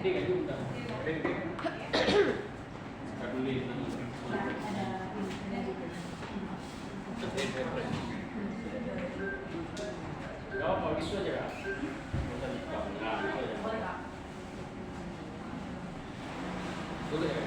Dia nggak juga. Peduli. Kalau mau isu aja kan? Nah, itu aja. Boleh ya?